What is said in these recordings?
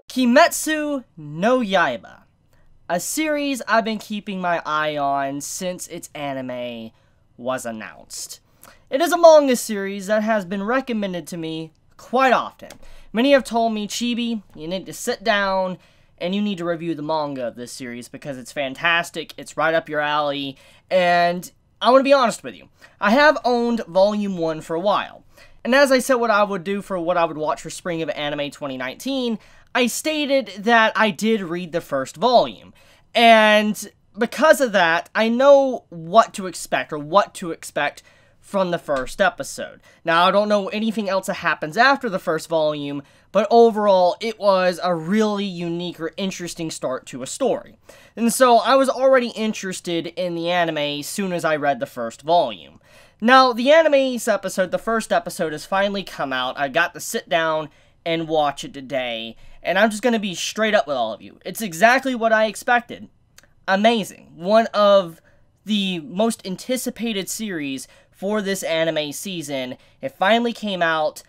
Kimetsu no Yaiba, a series I've been keeping my eye on since its anime was announced. It is a manga series that has been recommended to me quite often. Many have told me, Chibi, you need to sit down and you need to review the manga of this series because it's fantastic, it's right up your alley, and I want to be honest with you. I have owned Volume 1 for a while, and as I said what I would do for what I would watch for Spring of Anime 2019, I stated that I did read the first volume, and because of that, I know what to expect from the first episode. Now, I don't know anything else that happens after the first volume, but overall, it was a really unique or interesting start to a story. And so, I was already interested in the anime as soon as I read the first volume. Now, the first episode has finally come out. I got to sit down and watch it today, and I'm just going to be straight up with all of you. It's exactly what I expected. Amazing. One of the most anticipated series for this anime season. It finally came out.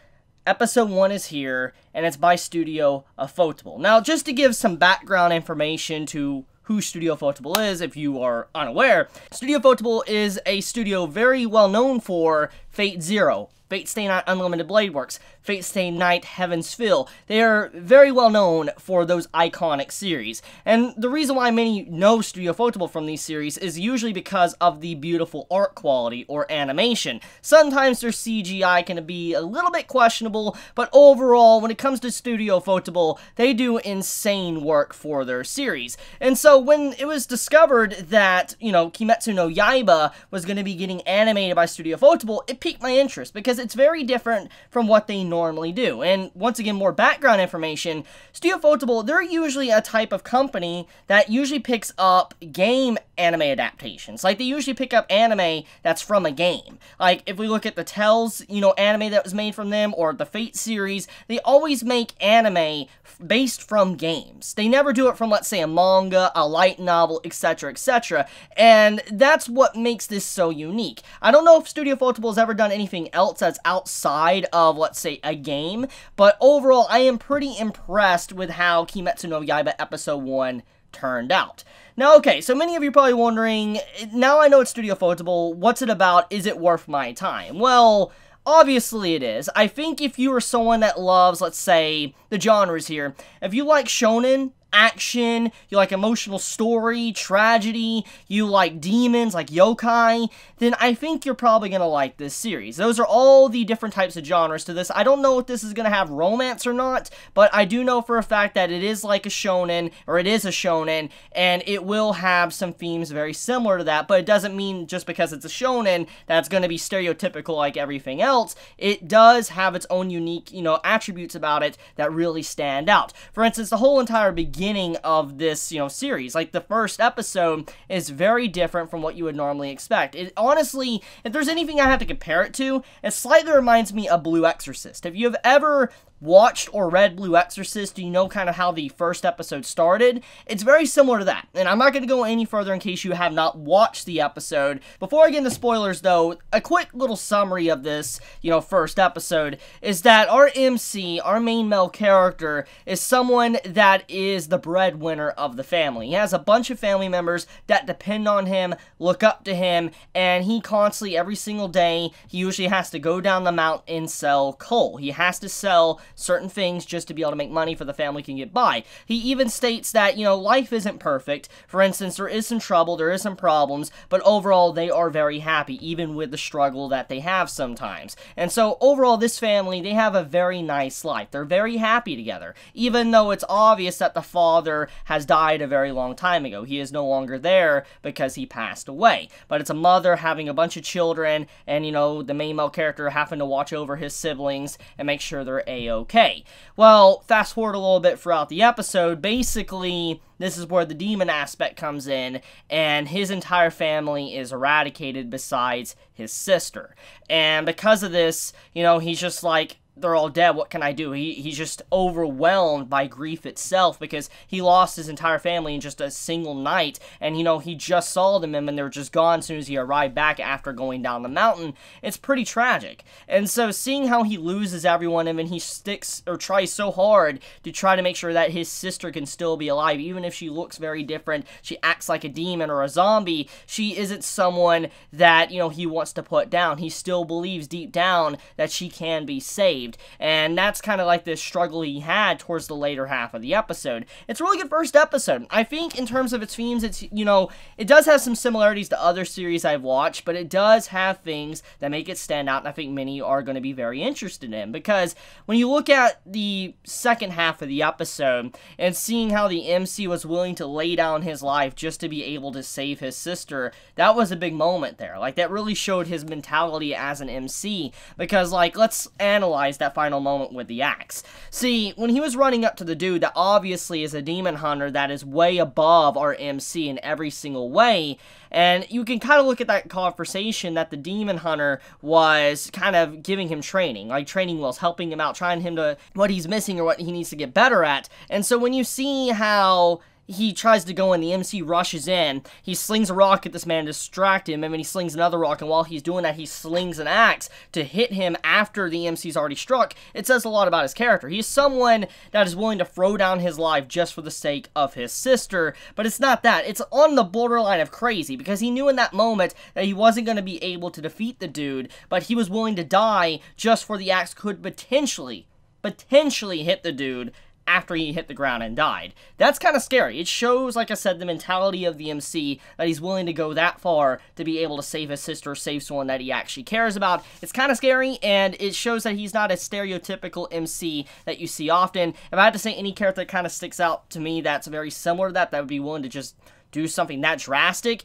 Episode 1 is here, and it's by Studio Ufotable. Now, just to give some background information to who Studio Ufotable is, if you are unaware, Studio Ufotable is a studio very well known for Fate Zero, Fate Stay Night Unlimited Blade Works, Fate Stay Night Heaven's Feel. They are very well known for those iconic series. And the reason why many know Studio Ufotable from these series is usually because of the beautiful art quality or animation. Sometimes their CGI can be a little bit questionable, but overall, when it comes to Studio Ufotable, they do insane work for their series. And so when it was discovered that, Kimetsu no Yaiba was going to be getting animated by Studio Ufotable, it piqued my interest because it's very different from what they normally do. And once again, more background information, Studio Ufotable, they're usually a type of company that usually picks up game anime adaptations. Like, they usually pick up anime that's from a game. Like, if we look at the Tales, anime that was made from them, or the Fate series, they always make anime based from games. They never do it from, let's say, a manga, a light novel, etc., etc., and that's what makes this so unique. I don't know if Studio Ufotable has ever done anything else that's outside of, let's say, a game, but overall, I am pretty impressed with how Kimetsu no Yaiba Episode 1 turned out. Now, okay, so many of you are probably wondering, now I know it's Studio Ufotable, what's it about, is it worth my time? Well, obviously it is. I think if you are someone that loves, let's say, the genres here, if you like shonen, action, you like emotional story, tragedy, you like demons, like yokai, then I think you're probably going to like this series. Those are all the different types of genres to this. I don't know if this is going to have romance or not, but I do know for a fact that it is like a shonen, or it is a shonen, and it will have some themes very similar to that, but it doesn't mean just because it's a shonen that's going to be stereotypical like everything else. It does have its own unique, attributes about it that really stand out. For instance, the whole entire beginning of this, series, like the first episode, is very different from what you would normally expect. It honestly, if there's anything I have to compare it to, it slightly reminds me of Blue Exorcist. If you have ever watched or read Blue Exorcist, you know kind of how the first episode started. It's very similar to that, and I'm not going to go any further in case you have not watched the episode. Before I get into spoilers, though, a quick little summary of this, first episode, is that our MC, our main male character, is someone that is the breadwinner of the family. He has a bunch of family members that depend on him, look up to him, and he constantly, every single day, he usually has to go down the mountain and sell coal. He has to sell certain things just to be able to make money for the family can get by. He even states that, life isn't perfect. For instance, there is some trouble, there is some problems, but overall they are very happy, even with the struggle that they have sometimes. And so overall, this family, they have a very nice life. They're very happy together, even though it's obvious that the father has died a very long time ago. He is no longer there because he passed away. But it's a mother having a bunch of children, and, the main male character having to watch over his siblings and make sure they're A-OK. Well, fast forward a little bit throughout the episode, basically, this is where the demon aspect comes in, and his entire family is eradicated besides his sister. And because of this, he's just like, they're all dead, what can I do? He's just overwhelmed by grief itself because he lost his entire family in just a single night, and you know, he just saw them and they were just gone as soon as he arrived back after going down the mountain. It's pretty tragic. And so seeing how he loses everyone and then he sticks or tries so hard to try to make sure that his sister can still be alive, even if she looks very different, she acts like a demon or a zombie, she isn't someone that, you know, he wants to put down. He still believes deep down that she can be saved. And that's kind of like this struggle he had towards the later half of the episode. It's a really good first episode. I think in terms of its themes, it's, you know, it does have some similarities to other series I've watched, but it does have things that make it stand out, and I think many are going to be very interested in, because when you look at the second half of the episode and seeing how the MC was willing to lay down his life just to be able to save his sister, that was a big moment there. Like, that really showed his mentality as an MC, because, like, let's analyze that final moment with the axe. See, when he was running up to the dude that obviously is a demon hunter that is way above our MC in every single way, and you can kind of look at that conversation that the demon hunter was kind of giving him training, like training wheels, helping him out, trying him to what he's missing or what he needs to get better at. And so when you see how he tries to go in, the MC rushes in, he slings a rock at this man to distract him, and then he slings another rock, and while he's doing that, he slings an axe to hit him after the MC's already struck. It says a lot about his character. He's someone that is willing to throw down his life just for the sake of his sister, but it's not that. It's on the borderline of crazy, because he knew in that moment that he wasn't going to be able to defeat the dude, but he was willing to die just for the axe could potentially hit the dude after he hit the ground and died. That's kind of scary. It shows, like I said, the mentality of the MC, that he's willing to go that far to be able to save his sister, save someone that he actually cares about. It's kind of scary, and it shows that he's not a stereotypical MC that you see often. If I had to say any character that kind of sticks out to me that's very similar to that would be willing to just do something that drastic,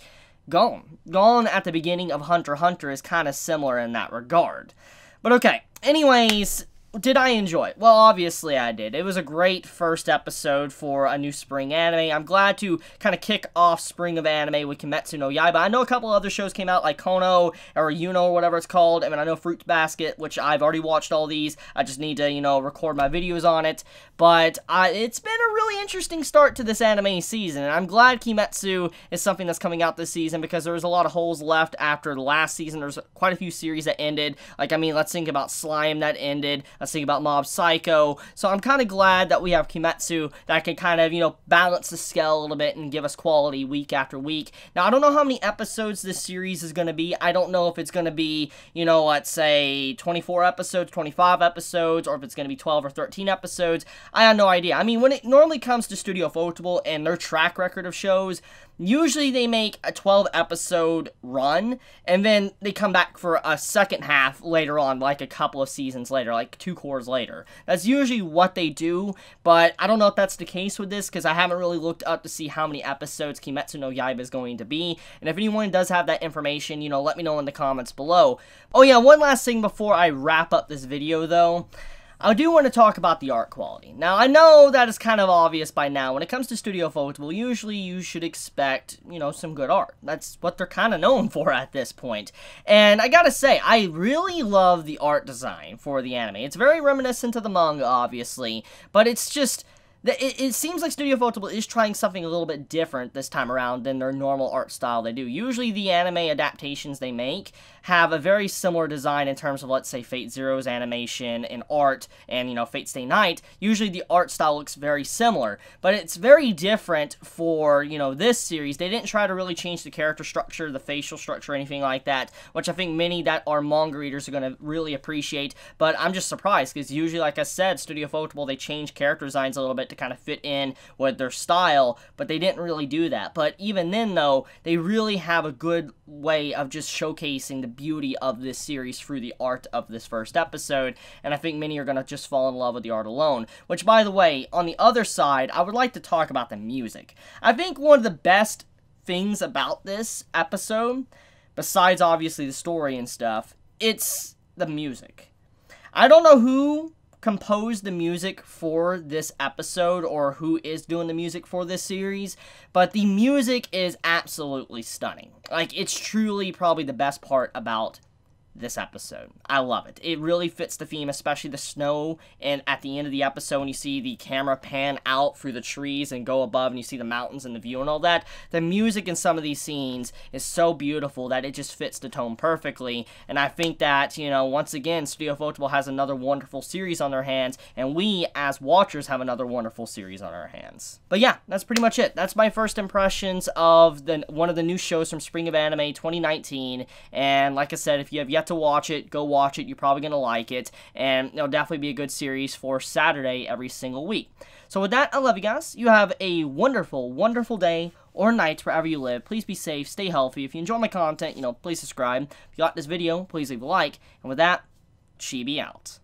Gon. Gon at the beginning of Hunter x Hunter is kind of similar in that regard. But okay, anyways, did I enjoy it? Well, obviously I did. It was a great first episode for a new spring anime. I'm glad to kind of kick off spring of anime with Kimetsu no Yaiba. I know a couple other shows came out, like Kono, or Yuno, or whatever it's called. I mean, I know Fruit Basket, which I've already watched all these. I just need to, you know, record my videos on it. But it's been a really interesting start to this anime season, and I'm glad Kimetsu is something that's coming out this season, because there was a lot of holes left after the last season. There's quite a few series that ended. Like, I mean, let's think about Slime that ended. Let's think about Mob Psycho. So I'm kind of glad that we have Kimetsu that can kind of, you know, balance the scale a little bit and give us quality week after week. Now, I don't know how many episodes this series is going to be. I don't know if it's going to be, you know, let's say 24 episodes, 25 episodes, or if it's going to be 12 or 13 episodes. I have no idea. I mean, when it normally comes to Studio Ufotable and their track record of shows, usually they make a 12-episode run, and then they come back for a second half later on, like a couple of seasons later, like 2 cores later. That's usually what they do, but I don't know if that's the case with this, because I haven't really looked up to see how many episodes Kimetsu no Yaiba is going to be, and if anyone does have that information, you know, let me know in the comments below. Oh yeah, one last thing before I wrap up this video, though. I do want to talk about the art quality. Now, I know that is kind of obvious by now. When it comes to Studio Ufotable, usually you should expect, you know, some good art. That's what they're kind of known for at this point. And I gotta say, I really love the art design for the anime. It's very reminiscent of the manga, obviously, but it's just it seems like Studio Ufotable is trying something a little bit different this time around than their normal art style they do. Usually the anime adaptations they make have a very similar design in terms of, let's say, Fate Zero's animation and art, and, you know, Fate Stay Night. Usually the art style looks very similar, but it's very different for, you know, this series. They didn't try to really change the character structure, the facial structure, or anything like that, which I think many that are manga readers are going to really appreciate, but I'm just surprised, because usually, like I said, Studio Ufotable, they change character designs a little bit to kind of fit in with their style, but they didn't really do that. But even then, though, they really have a good way of just showcasing the beauty of this series through the art of this first episode, and I think many are going to just fall in love with the art alone. Which, by the way, on the other side, I would like to talk about the music. I think one of the best things about this episode, besides obviously the story and stuff, it's the music. I don't know who composed the music for this episode, or who is doing the music for this series, but the music is absolutely stunning. Like, it's truly probably the best part about this episode. I love it. It really fits the theme, especially the snow, and at the end of the episode when you see the camera pan out through the trees and go above and you see the mountains and the view and all that. The music in some of these scenes is so beautiful that it just fits the tone perfectly, and I think that, you know, once again, Studio Ufotable has another wonderful series on their hands, and we, as watchers, have another wonderful series on our hands. But yeah, that's pretty much it. That's my first impressions of one of the new shows from Spring of Anime 2019, and like I said, if you have yet to watch it, go watch it. You're probably going to like it, and it'll definitely be a good series for Saturday every single week. So with that, I love you guys. You have a wonderful, wonderful day or night wherever you live. Please be safe, stay healthy. If you enjoy my content, you know, please subscribe. If you like this video, please leave a like. And with that, Chibi out.